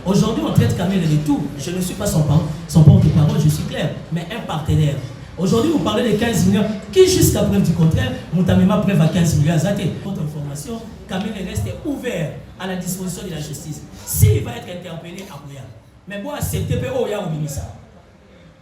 Aujourd'hui, on traite Kamel de tout. Je ne suis pas son porte-parole, je suis clair, mais un partenaire. Aujourd'hui, vous parlez de 15 millions, qui jusqu'à preuve du contraire, Moutamema preuve à 15 millions à Zate. Votre information, Kamel reste ouvert à la disposition de la justice. S'il va être interpellé, à Bouya. Mais bon, c'est TPO, il y a Obimisa.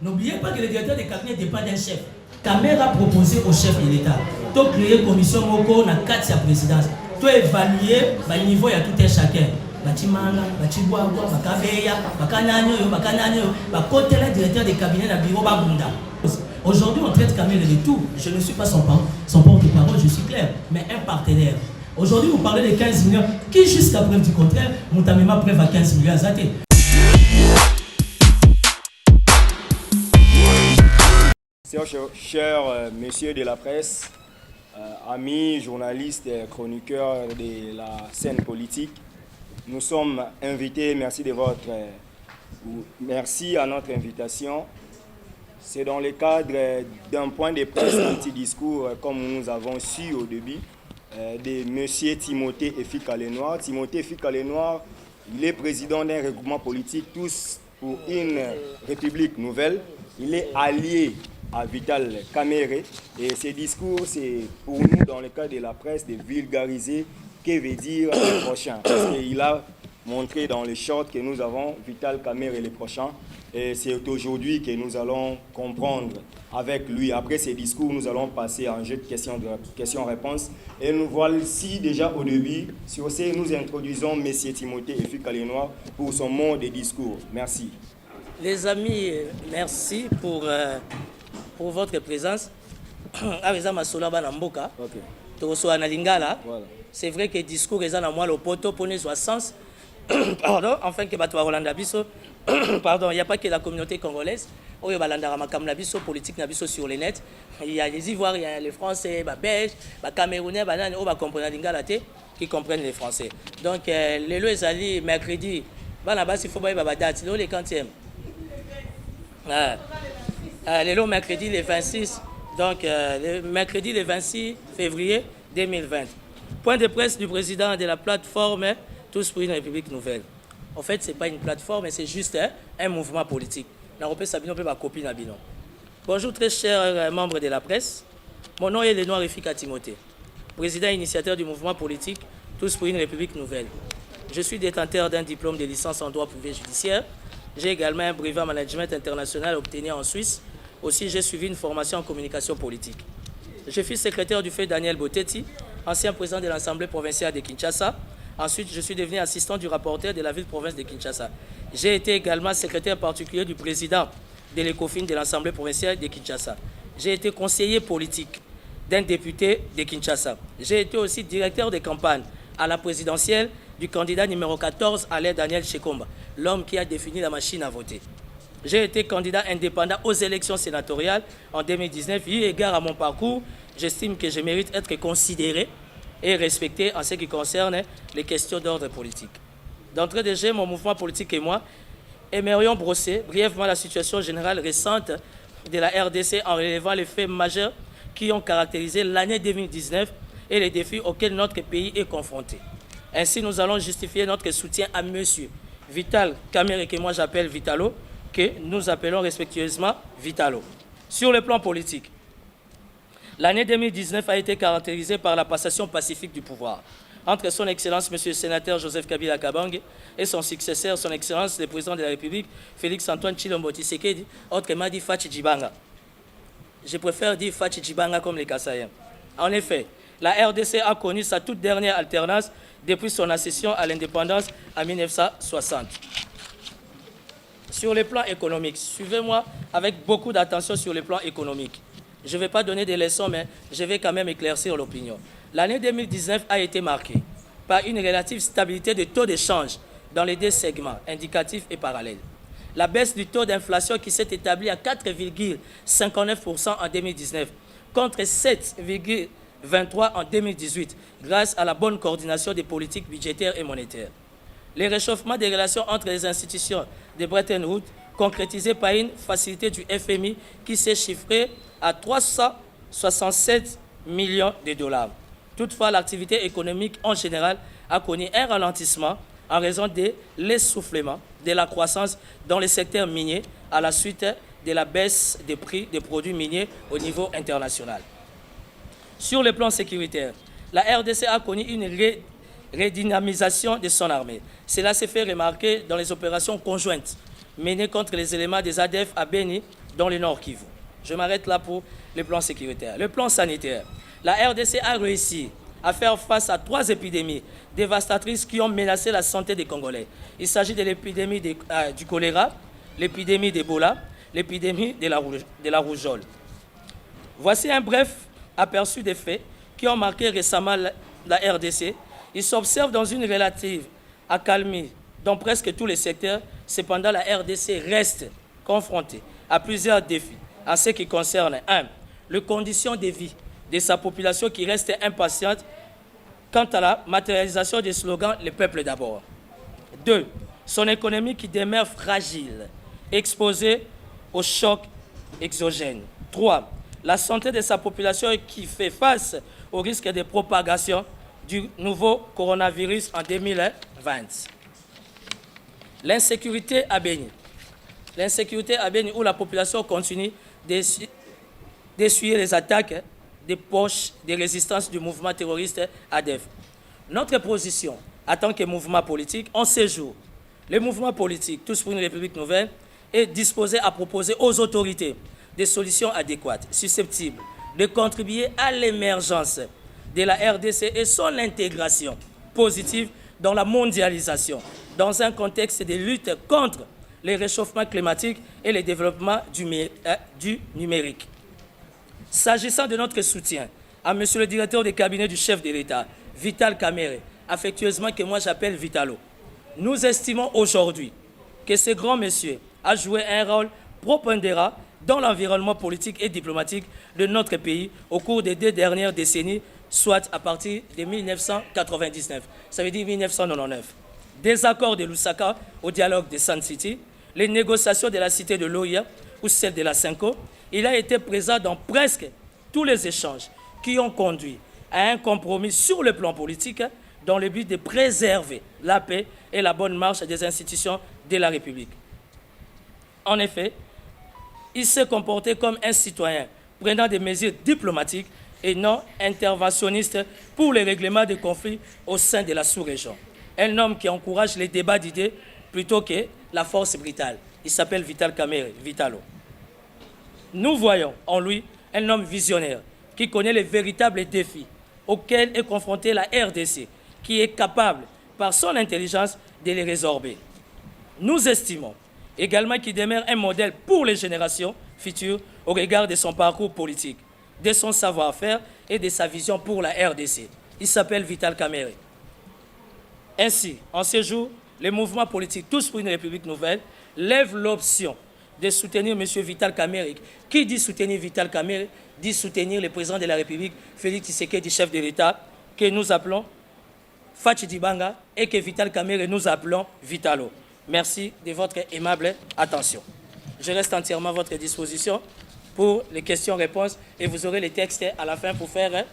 N'oubliez pas que le directeur de cabinet dépend d'un chef. Kamel a proposé au chef de l'État de créer une commission Moko dans 4 de la présidence. De évaluer le niveau de tout un chacun. Batimanga, Batibouagua, Bakabeya, Bakananyo, Bakote la directeur de cabinet dans le bureau Babunda. Aujourd'hui, on traite Kamel de tout. Je ne suis pas son porte-parole, je suis clair, mais un partenaire. Aujourd'hui, vous parlez de 15 millions, qui jusqu'à preuve du contraire, Moutamema preuve à 15 millions à Zate. Chers messieurs de la presse, amis, journalistes, chroniqueurs de la scène politique, nous sommes invités, merci à notre invitation. C'est dans le cadre d'un point de presse anti-discours, comme nous avons su au début, de M. Timothée Efik-Alenoir. Timothée Efik-Alenoir, il est président d'un regroupement politique, Tous pour une République nouvelle. Il est allié à Vital Kamerhe. Et ces discours, c'est pour nous, dans le cadre de la presse, de vulgariser que veut dire le prochain. Parce qu'il a montré dans les shorts que nous avons Vital Kamerhe le prochain. Et c'est aujourd'hui que nous allons comprendre avec lui. Après ces discours, nous allons passer à un jeu de questions-réponses. Et nous voici déjà au début. Sur ce, nous introduisons M. Timothée Efik-Alenoir pour son mot de discours. Merci. Les amis, merci pour votre présence. C'est vrai que le discours est dans le poteau pour les sens. Pardon, enfin que Rolanda Bisso. Pardon, il n'y a pas que la communauté congolaise. Il y a des politique sur les nets. Il y a les Ivoiriens, les Français, les Belges, les Camerounais, qui comprennent les Français. Donc, les lois sont mercredi. Il faut voir la date. Les quantièmes. Les lois mercredi, le 26. Donc, le mercredi, le 26 février 2020. Point de presse du président de la plateforme Tous pour une République nouvelle. En fait, ce n'est pas une plateforme, c'est juste un mouvement politique. Bonjour très chers membres de la presse. Mon nom est Lenoir Efika Timothée, président et initiateur du mouvement politique Tous pour une République nouvelle. Je suis détenteur d'un diplôme de licence en droit privé judiciaire. J'ai également un brevet en management international obtenu en Suisse. Aussi, j'ai suivi une formation en communication politique. Je fus secrétaire du fait Daniel Botetti, ancien président de l'Assemblée provinciale de Kinshasa. Ensuite, je suis devenu assistant du rapporteur de la ville-province de Kinshasa. J'ai été également secrétaire particulier du président de l'ECOFIN de l'Assemblée provinciale de Kinshasa. J'ai été conseiller politique d'un député de Kinshasa. J'ai été aussi directeur de campagne à la présidentielle du candidat numéro 14, Alain Daniel Shekomba, l'homme qui a défini la machine à voter. J'ai été candidat indépendant aux élections sénatoriales en 2019. Eu égard à mon parcours, j'estime que je mérite d'être considéré et respecté en ce qui concerne les questions d'ordre politique. D'entrée de jeu, mon mouvement politique et moi aimerions brosser brièvement la situation générale récente de la RDC en relevant les faits majeurs qui ont caractérisé l'année 2019 et les défis auxquels notre pays est confronté. Ainsi, nous allons justifier notre soutien à M. Vital Kamerhe, que moi j'appelle Vitalo, que nous appelons respectueusement Vitalo. Sur le plan politique, l'année 2019 a été caractérisée par la passation pacifique du pouvoir entre son Excellence M. le sénateur Joseph Kabila Kabange et son successeur, son Excellence le président de la République, Félix-Antoine Tshilombo Tshisekedi, autrement dit Fachi Djibanga. Je préfère dire Fachi Djibanga comme les Kassaïens. En effet, la RDC a connu sa toute dernière alternance depuis son accession à l'indépendance en 1960. Sur le plan économique, suivez-moi avec beaucoup d'attention sur le plan économique. Je ne vais pas donner des leçons, mais je vais quand même éclaircir l'opinion. L'année 2019 a été marquée par une relative stabilité des taux d'échange dans les deux segments, indicatifs et parallèles. La baisse du taux d'inflation qui s'est établie à 4,59% en 2019 contre 7,23% en 2018 grâce à la bonne coordination des politiques budgétaires et monétaires. Le réchauffement des relations entre les institutions de Bretton Woods, concrétisé par une facilité du FMI qui s'est chiffrée à 367 millions de dollars. Toutefois, l'activité économique en général a connu un ralentissement en raison de l'essoufflement de la croissance dans le secteur minier à la suite de la baisse des prix des produits miniers au niveau international. Sur le plan sécuritaire, la RDC a connu une redynamisation de son armée. Cela s'est fait remarquer dans les opérations conjointes menées contre les éléments des ADF à Beni, dans le Nord Kivu. Je m'arrête là pour le plan sécuritaire. Le plan sanitaire, la RDC a réussi à faire face à 3 épidémies dévastatrices qui ont menacé la santé des Congolais. Il s'agit de l'épidémie du choléra, l'épidémie d'Ebola, l'épidémie de la rougeole. Voici un bref aperçu des faits qui ont marqué récemment la RDC. Il s'observe dans une relative accalmie dans presque tous les secteurs. Cependant, la RDC reste confrontée à plusieurs défis en ce qui concerne 1. Les conditions de vie de sa population qui reste impatiente quant à la matérialisation des slogans « Le peuple d'abord ». 2. Son économie qui demeure fragile, exposée aux chocs exogènes. 3. La santé de sa population qui fait face au risque de propagation du nouveau coronavirus en 2020. L'insécurité à Beni. L'insécurité à Beni où la population continue d'essuyer les attaques des poches de résistance du mouvement terroriste ADF. Notre position, en tant que mouvement politique, en ce jour, le mouvement politique Tous pour une République nouvelle est disposé à proposer aux autorités des solutions adéquates, susceptibles de contribuer à l'émergence de la RDC et son intégration positive dans la mondialisation, dans un contexte de lutte contre le réchauffement climatique et le développement du numérique. S'agissant de notre soutien à M. le directeur de cabinet du chef de l'État, Vital Kamerhe, affectueusement que moi j'appelle Vitalo, nous estimons aujourd'hui que ce grand monsieur a joué un rôle prépondérant dans l'environnement politique et diplomatique de notre pays au cours des 2 dernières décennies, soit à partir de 1999, ça veut dire 1999. Des accords de Lusaka au dialogue de Sun City, les négociations de la cité de l'OIA ou celle de la Cinco, il a été présent dans presque tous les échanges qui ont conduit à un compromis sur le plan politique dans le but de préserver la paix et la bonne marche des institutions de la République. En effet, il s'est comporté comme un citoyen prenant des mesures diplomatiques et non interventionnistes pour le règlement des conflits au sein de la sous-région. Un homme qui encourage les débats d'idées plutôt que la force brutale. Il s'appelle Vital Kamerhe, Vitalo. Nous voyons en lui un homme visionnaire qui connaît les véritables défis auxquels est confrontée la RDC, qui est capable, par son intelligence, de les résorber. Nous estimons également qu'il demeure un modèle pour les générations futures au regard de son parcours politique, de son savoir-faire et de sa vision pour la RDC. Il s'appelle Vital Kamerhe. Ainsi, en ce jour, les mouvements politiques Tous pour une République nouvelle lèvent l'option de soutenir M. Vital Kamerhe. Qui dit soutenir Vital Kamerhe dit soutenir le président de la République, Félix Tshisekedi, chef de l'État, que nous appelons Fachi Dibanga et que Vital Kamerhe nous appelons Vitalo. Merci de votre aimable attention. Je reste entièrement à votre disposition pour les questions-réponses et vous aurez les textes à la fin pour faire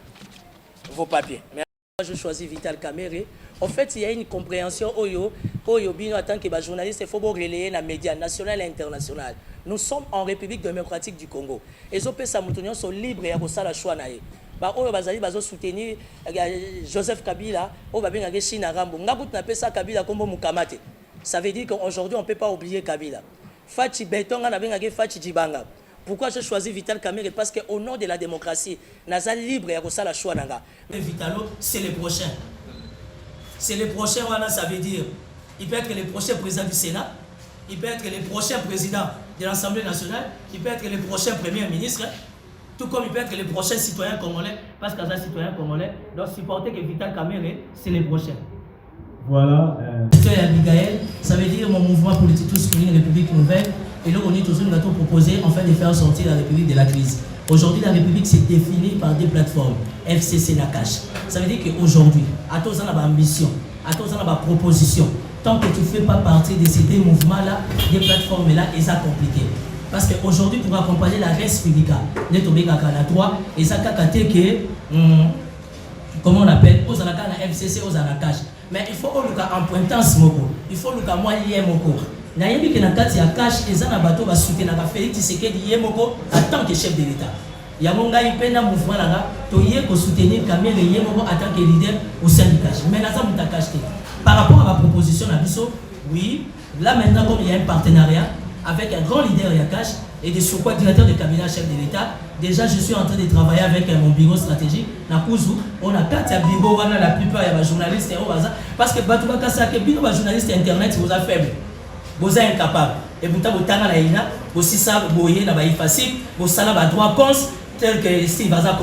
vos papiers. Merci. Je choisis Vital Kamerhe. En fait, il y a une compréhension en tant que journaliste, il faut relayer dans les médias nationaux et internationaux. Nous sommes en République démocratique du Congo. Et les opérations sont libres et à la choix. Ils soutenir Joseph Kabila, ça veut dire qu'aujourd'hui, on ne peut pas oublier Kabila. Fachi Betonga, Fachi Dibanga. Pourquoi j'ai choisi Vital Kamerhe? Parce qu'au nom de la démocratie, Naza libre et à la choix. Vitalo, c'est le prochain. C'est le prochain, ça veut dire, il peut être le prochain président du Sénat, il peut être le prochain président de l'Assemblée nationale, il peut être le prochain premier ministre, tout comme il peut être le prochain citoyen congolais, parce qu'il y a un citoyen congolais, donc supporter que Vital Kamerhe, c'est le prochain. Voilà. Abigail, ça veut dire mon mouvement politique Tous pour une République nouvelle, et là on est toujours proposé enfin de faire sortir la République de la crise. Aujourd'hui, la République s'est définie par des plateformes, FCC, Nakash. Ça veut dire qu'aujourd'hui, à tous on a ambition, à tous on a proposition. Tant que tu ne fais pas partie de ces deux mouvements-là, des plateformes-là, et ça compliqué. Parce qu'aujourd'hui, pour accompagner la res publica, les Tobéga Kana 3, et ça kakate que, comment on appelle, aux Anaka, la FCC, aux Anakash. mais il faut en pointance moko, il faut le moi lié moko. Nayebi que na kati ya cash ezana bato ba soutenir na Félix Tshisekedi yemoko en tant que chef de l'État. Yamonga ipenda mouvement là to yé ko soutenir Kamel yemoko en tant que leader au sein du cash. Mais là ça muta cash. Par rapport à ma proposition na biso, oui, là maintenant comme il y a un partenariat avec un grand leader Yakash et de surcroît directeur de cabinet chef de l'État, déjà je suis en train de travailler avec mon bureau stratégique na Kuzu. On a 4 bureaux, on a la plupart il y a des journalistes parce que Batouba Kassa que bino ba journaliste internet vous a faible. Vous êtes incapable. Et vous avez la ina, aussi ça, vous voyez, là, il facile, vous savez, le droit cons, tel que Steve Vaza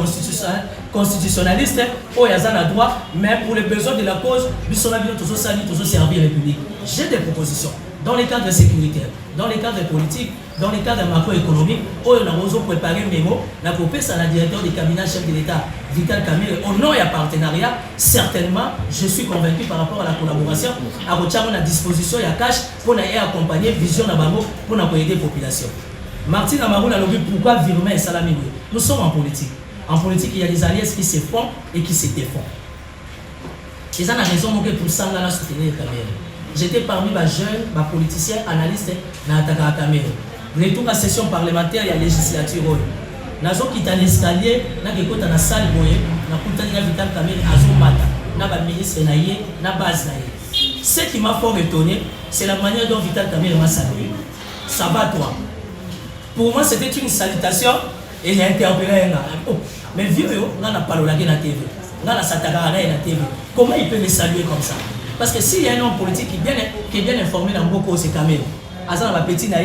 constitutionnaliste, il y a un droit, mais pour les besoins de la cause, nous avons toujours servir la République. J'ai des propositions dans les cadres sécuritaires, dans les cadres politiques, dans les cadres macroéconomiques, où on a préparé un mémo, on a coupé ça la directeur du cabinet chef de l'État, Vital Kamerhe. Au nom et à partenariat, certainement, je suis convaincu par rapport à la collaboration, à la disposition, il y a cash pour accompagner Vision Nabango pour aider la population. Martine Amarou a dit pourquoi Virement et Salami. Nous sommes en politique. En politique, il y a des alliances qui se font et qui se défendent. C'est ça la raison pour ça qu'on a soutenu Kamerhe. J'étais parmi les jeunes, les politiciens, analystes dans la Kamerhe. Retour à la session parlementaire, il y a la législature. Nous avons quitté l'escalier, nous avons quitté la salle, nous avons quitté Vital Kamerhe, nous avons quitté le ministre, nous avons base. Ce qui m'a fort étonné, c'est la manière dont Vital Kamerhe m'a salué. Ça va toi. Pour moi, c'était une salutation et il a interpellé. Oh, mais vieux, on n'a pas le la TV. On a Satara la TV. Comment il peut me saluer comme ça? Parce que s'il y a un homme politique qui est bien informé dans beaucoup, c'est Kamerhe. Asa na petit na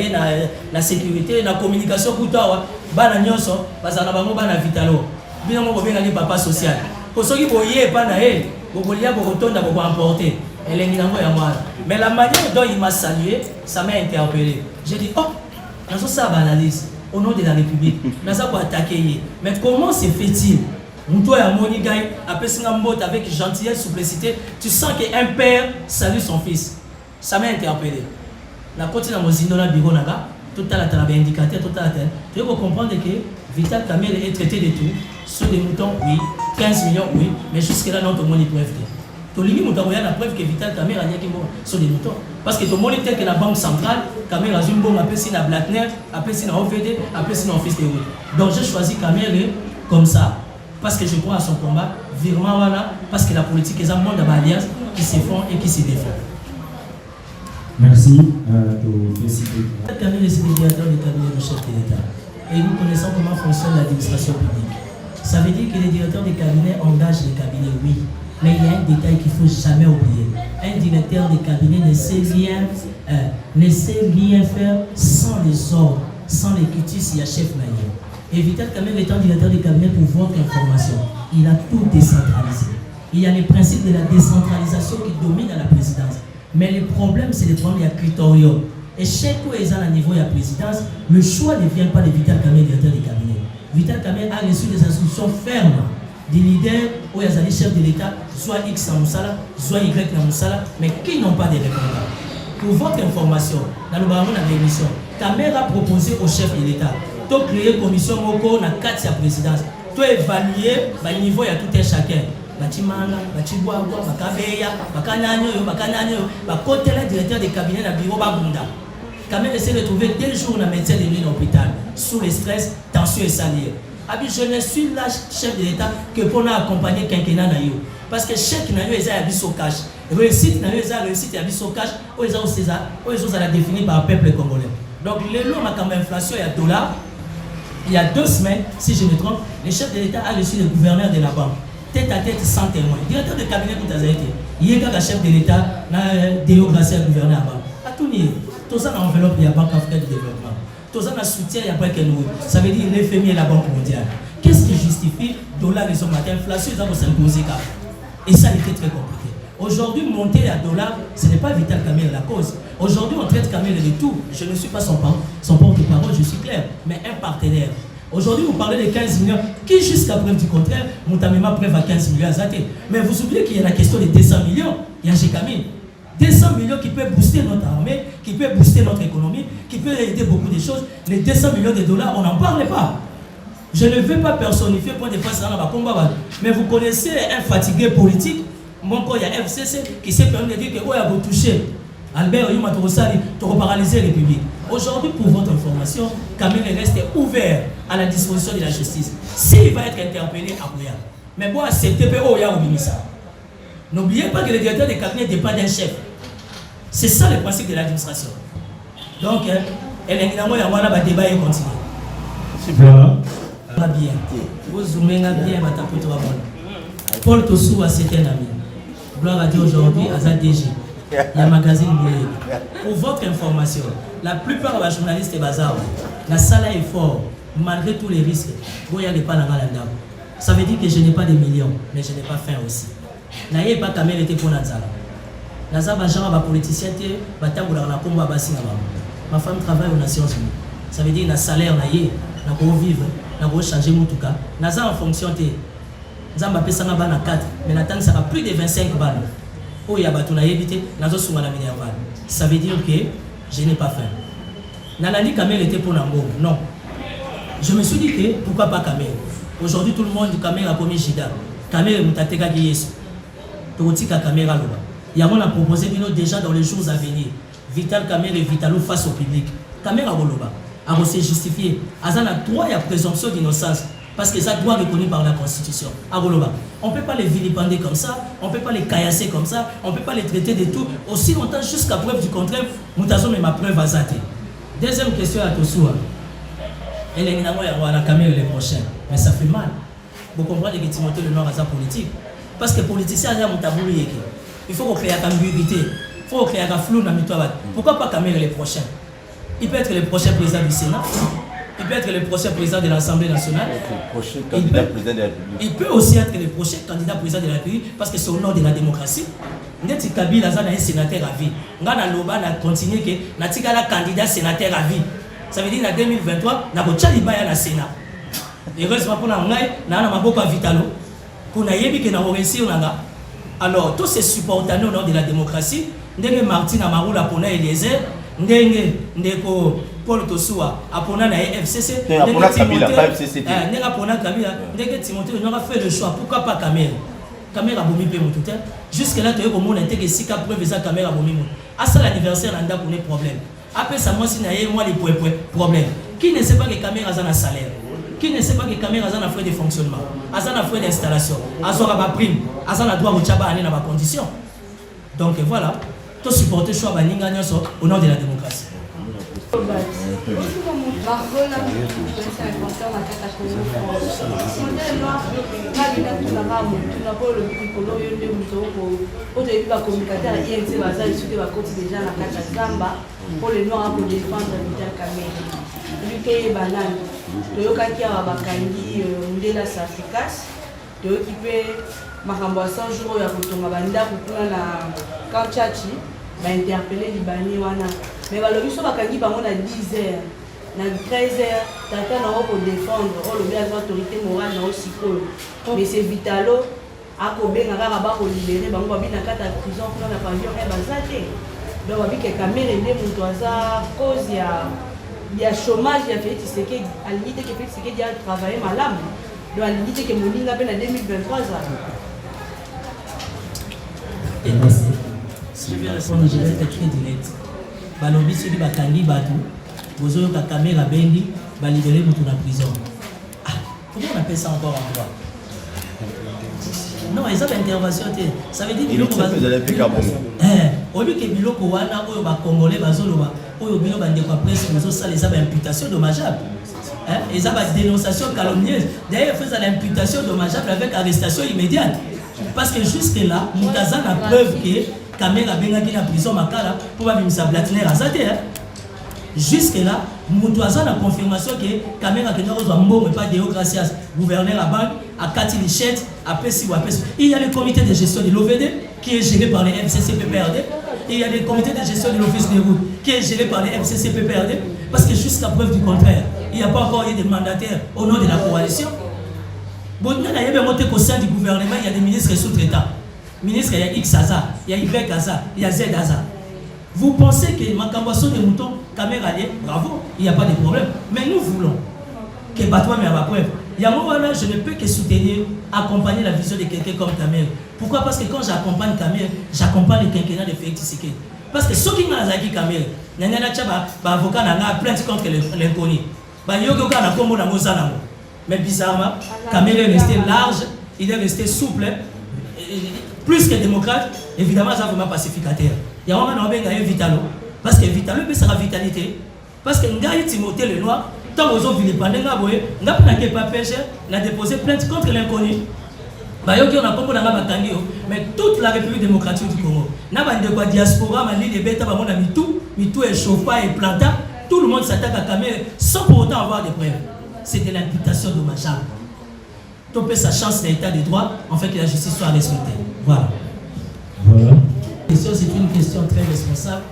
la sécurité, la communication kutawa, bana nyonso, bazana bango bana vitalo. Bino mo benga ni papa social. Ko soki boye pa na e, bokolia bokotonda boko emporter. Elengi nango ya mwana. Mais la manière dont il m'a salué, ça m'a interpellé. J'ai dit oh, nazo ça analyse au nom de la République. Nazo ko attaquer. Mais comment se fait-il? Mouto ya moni gagne après singambote avec gentillesse, simplicité, tu sens qu'un père salue son fils. Ça m'a interpellé. La côté dans mon bureau naga, tout à l'heure indicateur, tout à l'heure. Tu veux comprendre que Vital Kamerhe est traité de tout. Sur des moutons, oui. 15 millions, oui. Mais jusque-là, non, tu as preuve. Tu as la preuve que Vital Kamerhe a dit sur des moutons. Parce que tu as tel que la banque centrale, Kamerhe a une bombe, après c'est la Blackner, après c'est la OVD, après c'est fils de route. Donc j'ai choisi Kamerhe comme ça, parce que je crois à son combat, virement voilà, parce que la politique est un monde d'alliance qui se font et qui se défendent. Merci de féliciter. Kamerhe est le directeur du cabinet du chef de l'État. Et nous connaissons comment fonctionne l'administration publique. Ça veut dire que les directeurs des cabinets engagent les cabinets, oui. Mais il y a un détail qu'il ne faut jamais oublier. Un directeur de cabinet ne sait rien faire sans les ordres, sans les cutis, il y a chef maillot. Et Vital Kamerhe étant directeur de cabinet pour votre information, il a tout décentralisé. Il y a les principes de la décentralisation qui dominent à la présidence. Mais le problème, c'est le problème du critérium. Et chaque fois qu'ils sont à niveau de la présidence, le choix ne vient pas de Vital Kamerhe, directeur du cabinet. Vital Kamerhe a reçu des instructions fermes des leaders où ils ont les chefs de l'État, soit X dans Moussala, soit Y dans Moussala, mais qui n'ont pas de répondants. Pour votre information, dans le barreau de l'émission, Kamerhe a proposé au chef de l'État de créer une commission Moko dans 4 la présidence, de évaluer le niveau de tout un chacun. Batimanga, Batibouagua, Bakabeya, Bakananyo, Bakotela, directeur des cabinets dans le bureau Babunda. Kamerhe essaie de trouver 2 jours dans le médecin de nuit dans l'hôpital, sous le stress, tension et salière. Je ne suis là, chef de l'État, que pour accompagner quinquennat. Parce que chaque année, ils ont un cash. Réussite, réussite, ils ont un cash, ils ont la définie par le peuple congolais. Donc, les lois, comme l'inflation, il y a $. Il y a 2 semaines, si je me trompe, le chef de l'État a reçu le gouverneur de la banque. Tête à tête, sans témoin. Directeur de cabinet pour Tazaïté. Il y a un chef de l'État, déogracé à gouverneur de la banque. À tout niveau, tout ça dans l'enveloppe de la Banque africaine du développement. Tout ça dans le soutien, il n'y a pas que nous. Ça veut dire l'FMI et la Banque mondiale. Qu'est-ce qui justifie dollar et son matin, inflation, ils ont s'imposer. Et ça a été très compliqué. Aujourd'hui, monter à dollar, ce n'est pas Vital Kamerhe la cause. Aujourd'hui, on traite Kamerhe de tout. Je ne suis pas son porte-parole, je suis clair, mais un partenaire. Aujourd'hui, vous parlez de 15 millions, qui jusqu'à preuve du contraire, Moutamema preuve à 15 millions à Zate. Mais vous oubliez qu'il y a la question de 200 millions. Il y a Kamil. 200 millions qui peut booster notre armée, qui peut booster notre économie, qui peut aider beaucoup de choses. Les 200 millions de dollars, on n'en parle pas. Je ne veux pas personnifier point de face dans la combat. Mais vous connaissez un fatigué politique, Mon corps, il y a FCC qui s'est permis de dire que, oh, il y a touché. Albert Yuma Torosali, pour paralyser les publics. Aujourd'hui, pour votre information, Kamel reste ouvert à la disposition de la justice. S'il va être interpellé, à Bouya. Mais bon, accepter PO, il y a ça. N'oubliez pas que le directeur des cabinets dépend d'un chef. C'est ça le principe de l'administration. Donc, elle est évidemment, il y a un débat et continue. Super. Bien. Vous zoomez bien, Paul Tossou, c'est un ami. Gloire à Dieu aujourd'hui, à ZDG. Il y a un magazine. Pour votre information, la plupart des journalistes bazar, la salle est fort, malgré tous les risques. Ça veut dire que je n'ai pas de millions, mais je n'ai pas faim aussi. Je n'ai pas Kamel était pour Nazara. Nazara, genre, politicien, ma femme travaille aux Nations Unies. Ça veut dire qu'il y a un salaire, il y a un vivre, il y a un changer mon tout cas. Nazara en fonction de Zamba Pessanga Bana 4, mais Nathan sera plus de 25 balles. Oh, il y a Batuna évité, Nazo Soumana Minerval. Ça veut dire que je n'ai pas faim. Nanani Kamel était pour Nambo. Non. Je me suis dit que pourquoi pas Kamel. Aujourd'hui, tout le monde, Kamel a commis Jida. Kamel est Moutateka Guyesu. Togotika Kamel a l'oba. Yamon a proposé déjà dans les jours à venir. Vital Kamel et Vitalo face au public. Kamel a l'oba. A se justifier. Azan a droit à présomption d'innocence. Parce que ça doit être reconnu par la Constitution. On ne peut pas les vilipender comme ça, on ne peut pas les caillasser comme ça, on ne peut pas les traiter de tout. Aussi longtemps, jusqu'à preuve du contraire, Moutazo met ma preuve à Zate. Deuxième question à Tosoua. Elle est évidemment à la caméra les prochains. Mais ça fait mal. Vous comprenez que Timothée le Nord a sa politique. Parce que les politiciens ont un tabou. Il faut qu'on crée une ambiguïté. Il faut qu'on crée un flou dans le mitois. Pourquoi pas caméra les prochains? Il peut être le prochain président du Sénat. Il peut être le prochain président de l'Assemblée nationale. Il peut aussi être le prochain candidat président de la République parce que c'est au nom de la démocratie. Ndeti Kabila est un sénateur à vie. Ngana Loba a continué que Natika est candidat sénateur à vie. Ça veut dire en 2023, na ko Tchalibaya na Sénat. Heureusement pour nous, na maboko Vitalo. Pour na yebi que na réussir nanga. Alors tous ces supporters au nom de la démocratie, ndenge Martina Maroula pona Eliezer, ndenge ndeko Paul Tosoua, Apona na FCC, Apona Kabila, pas FCC. Apona Kabila, ndenge Timothée, on a fait le choix. Pourquoi pas Kamel? Kamel a bomi pe moutouté. Jusque là, tu as eu au monde que si ka preuve ça Kamel a bomi. À ça l'anniversaire, on a un problème. Après ça, moi si naïe moi les problème. Qui ne sait pas que Kamel a un salaire? Qui ne sait pas que Kamel a un frais de fonctionnement? A un frais d'installation? A un prime? A un droit au tchaba aller dans ma condition? Donc voilà, tout supporter choix baninga au nom de la démocratie. interpellé Libanais wana mais balobi so bakangi bango na 10h na 13h tata na pour défendre le bien autorité morale na osiko mais c'est Vitalo akobenga kaka ba ko libérer bango babi na kata prison pour na pavillon e bazate donc babi ke kamere nde muto aza cause ya chômage ya Félix Tshisekedi à limite que Félix Tshisekedi a travaillé malamu donc à limite que moninga pe na 2023 ça. Je vais répondre, je vais être très direct. Balobi celui bakangi batu, bozo ka caméra bengi, ba libérer mutu na prison. Ah, comment on appelle ça encore en droit? Non, ils ont l'intervention. Ça veut dire biloko ba. Au lieu que biloko wana oyo ba congolais bazoloba, oyo biloko ba ndeko presse bozo ça les imputation dommageable. Ils ont une dénonciation calomnieuse. D'ailleurs, ils faisaient l'imputation dommageable avec arrestation immédiate. Parce que jusque là, Moutaza a preuve que Kamera Bengaki na prison Makala pour pas sa blatiner à Zate. Jusque là, Moutaza a confirmation que Kamera Kenya Rosa Mbo mais pas Déo Gracias, gouverneur à banque, à Kati Lichette, à Pessi ou à Pessi. Il y a le comité de gestion de l'OVD qui est géré par les FCC-PPRD. Et il y a le comité de gestion de l'office des routes qui est géré par les FCC-PPRD. Parce que jusqu'à preuve du contraire, il n'y a pas encore eu de mandataires au nom de la coalition. Bon, il y a au sein du gouvernement, il y a des ministres sous-traitants. Ministre, il y a X Aza, il y a Y Aza, il y a Z Aza. Vous pensez que Makambasso de Mouton, caméra, bravo, il n'y a pas de problème. Mais nous voulons que que Batouan mais à ma preuve. Il y a un moment là, je ne peux que soutenir, accompagner la vision de quelqu'un comme Kamel. Pourquoi? Parce que quand j'accompagne Kamel, j'accompagne le quinquennat de Félix Tshisekedi. Parce que ceux qui n'ont pas Kamel, il y a un avocat qui a plainte contre l'inconnu. Mais bizarrement, Kamel est resté large, il est resté souple, plus que démocrate, évidemment, ça vraiment pacificateur. Il y a un moment où Vitalo. Parce que Vitalo, c'est la vitalité. Parce que Ngaï Timothée le Noir, tant aux autres, il est pas péché, il a déposé plainte contre l'inconnu. Mais toute la République démocratique du Congo, n'a pas de diaspora, Mitou est chauffard et planta, tout le monde s'attaque à Kamel sans pour autant avoir des preuves. C'était l'imputation dommageable. Topé sa chance d'état de droit, en fait que la justice soit respectée. Voilà. Voilà. C'est une question très responsable.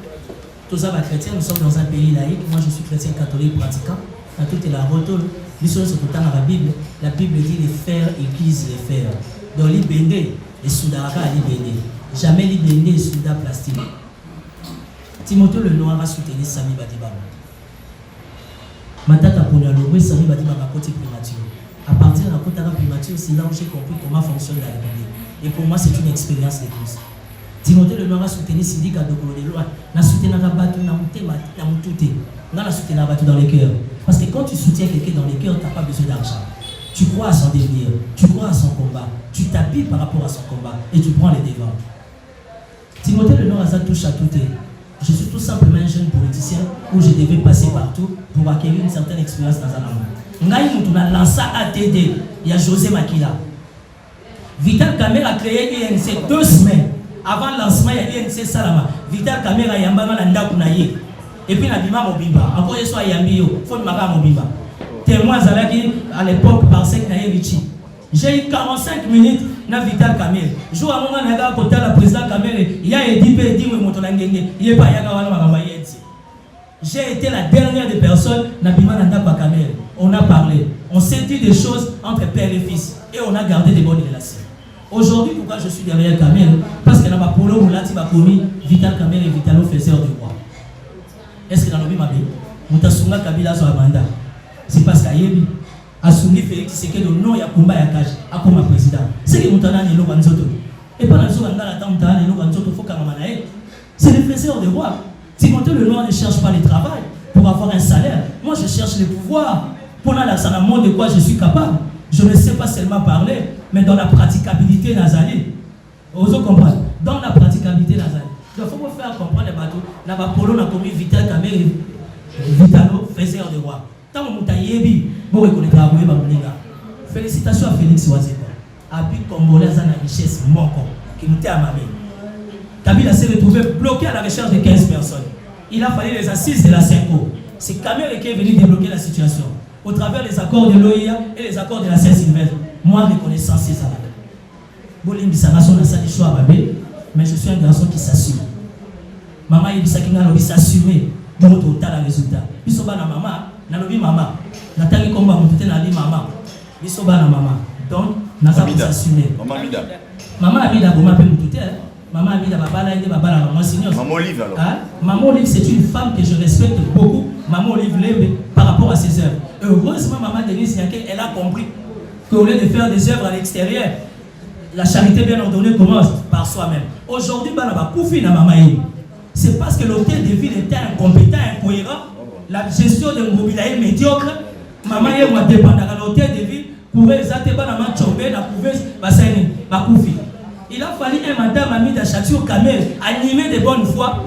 Tous les chrétiens, nous sommes dans un pays laïque. Moi, je suis chrétien catholique pratiquant. Dans toute la rotule, l'histoire c'est tout le temps dans la Bible dit les fers aiguisent les fers. Donc, les bendés, les soudaraka, les bendés. Jamais les bendés, les soudats plastiques. Timothée le Noir a soutenu Sami Badibaba. Matata Ponyalowe, Sami Badibaba, côté primature. À partir de la côté primature, c'est là où j'ai compris comment fonctionne la République. Et pour moi, c'est une expérience de plus. Timothée le Noir a soutenu Sidi Kadokolo de Loi, n'a soutenu Rabatou, n'a mouté, n'a soutenu Rabatou dans les cœurs. Parce que quand tu soutiens quelqu'un dans les cœurs, tu n'as pas besoin d'argent. Tu crois à son devenir, tu crois à son combat, tu t'habilles par rapport à son combat et tu prends les devants. Timothée le Noir a touché à tout. Je suis tout simplement un jeune politicien où je devais passer partout pour acquérir une certaine expérience dans un amour. Ngaï Moutouna lança ATD, il y a José Makila. Vital Kamel a créé INC 2 semaines. Avant le lancement, il y a INC Salama. Vital Kamel a Yambama Landa Kounaye. Et puis Nabima Mobimba. Encore une fois, Yambio, Fon Maka Mobimba. Témoin Zalaki à l'époque par Sek Nayevichi. J'ai eu 45 minutes na Vital Kamel. Jour à moment, naga côté la président Kamel, il y a Edipe, Edime Motonangenge, il n'y a pas Yagawana Magamayeti. J'ai été la dernière des personnes, Nabima Landa Kamel. On a parlé, on s'est dit des choses entre père et fils et on a gardé des bonnes relations. Aujourd'hui, pourquoi je suis derrière Kamel? Parce que dans ma polo, Moulati m'a commis Vital Kamel et Vitalo faiseur du roi. Est-ce que dans le Bible, Moutasunga Kabila sur Amanda? C'est parce qu'Ayebi a soumis Félix Tshisekedi le nom Yakumba Yakash, à comme président. C'est que Moutana Nelo Wanzoto. Et pas dans le jour où on a la tante Nelo Wanzoto, faut qu'Amanae. C'est le faiseur du roi. Timothée le Noir ne cherche pas le travail pour avoir un salaire. Moi, je cherche le pouvoir. Pour la montre de quoi je suis capable. Je ne sais pas seulement parler, mais dans la praticabilité Nazali. Vous comprenez? Dans la praticabilité Nazali. Donc il faut me faire comprendre les bateaux. Là, Polo n'a commis Vital Kamel et Vitalo, faiseur de roi. Tant que vous avez vous reconnaîtrez à vous. Félicitations à Félix Ouazeko. Abi Congolais à la richesse Moko, qui nous a amamé. Kabila s'est retrouvé bloqué à la recherche de 15 personnes. Il a fallu les assises de la CENCO. C'est Kamel qui est venu débloquer la situation. Au travers des accords de l'OIA et les accords de la Saint-Sylvestre. Moi, reconnaissance, c'est ça. Mais je suis un garçon qui s'assume. Maman, il dit s'assumer dans notre résultat. Il dit maman, maman. Nathalie Komba, maman. Il dit maman. Donc, nous avons s'assumer. Maman Amida, Maman Amida, Maman Olive, alors. Maman Olive, c'est une femme que je respecte beaucoup. Maman Olive Lembe, par rapport à ses œuvres. Heureusement, Maman Denise Niaké, elle a compris qu'au lieu de faire des œuvres à l'extérieur, la charité bien ordonnée commence par soi-même. Aujourd'hui, c'est parce que l'hôtel de ville était incompétent, incohérent. La gestion de Ngobila est médiocre. Maman est moins dépendante. L'hôtel de ville pouvait exercer il a fallu un madame ami d'Achatiou Kamel animé de bonne foi.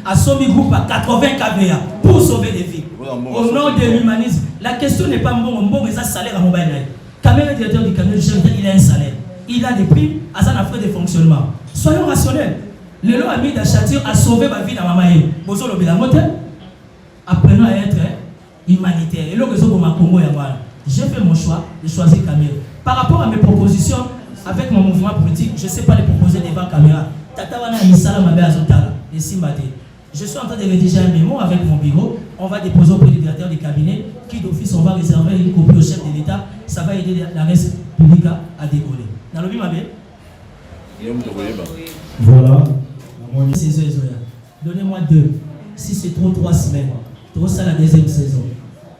A sauvé groupe à 80 KVA pour sauver des vies. Au nom de l'humanisme, la question n'est pas bon, mais ça salaire à mobile. Kamel est directeur du camion, il a un salaire. Il a des primes, à ça frais de fonctionnement. Soyons rationnels. Le lot ami d'Achatiou a sauvé ma vie dans ma maille. Apprenons à être humanitaire. Et le réseau pour ma Congo, j'ai fait mon choix de choisir Kamel. Par rapport à mes propositions, avec mon mouvement politique, je ne sais pas les proposer devant la caméra. Je suis en train de rédiger un mémo avec mon bureau. On va déposer auprès du directeur du cabinet qui d'office on va réserver une copie au chef de l'État. Ça va aider la reste publique à décoller. Dans le Bimabé. Voilà. Donnez-moi 2. Si c'est trop 3 semaines. Trop ça la deuxième saison.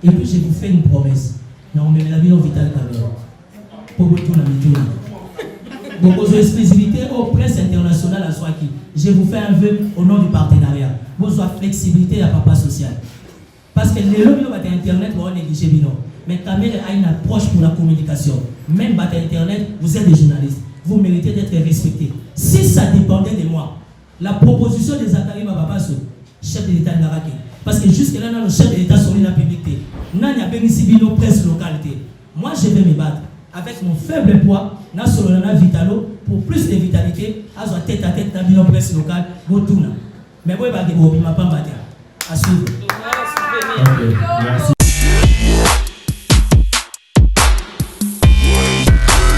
Et puis je vous fais une promesse. Non, mais la vie vitale quand même. Pour vous tout donc aux exclusivités au presse internationale à Swaki. Je vous fais un vœu au nom du partenariat. Vous avez flexibilité à papa social. Parce que les lobbies de Internet vont négliger bino. Mais Kamel a une approche pour la communication. Même sur Internet, vous êtes des journalistes. Vous méritez d'être respectés. Si ça dépendait de moi, la proposition de Zachary Babapasso, chef de l'État de Naraki, parce que jusque-là, le chef de l'État sur la publicité, il n'y a pas de presse localité. Moi, je vais me battre avec mon faible poids, na solona vitalo, pour plus de vitalité, à tête à tête dans la presse locale, mais moi, je vais vous dire, à suivre. Ok, merci.